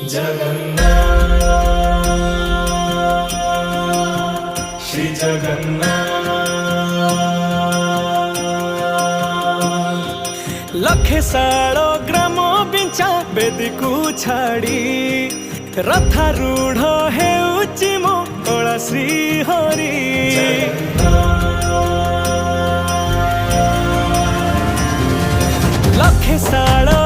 जगन्नाथ श्री जगन्नाथ। लखे सालो ग्राम बिंचा बेदी को छाड़ी रथारूढ़ हेउची मो कला श्री हरि। लखे सालो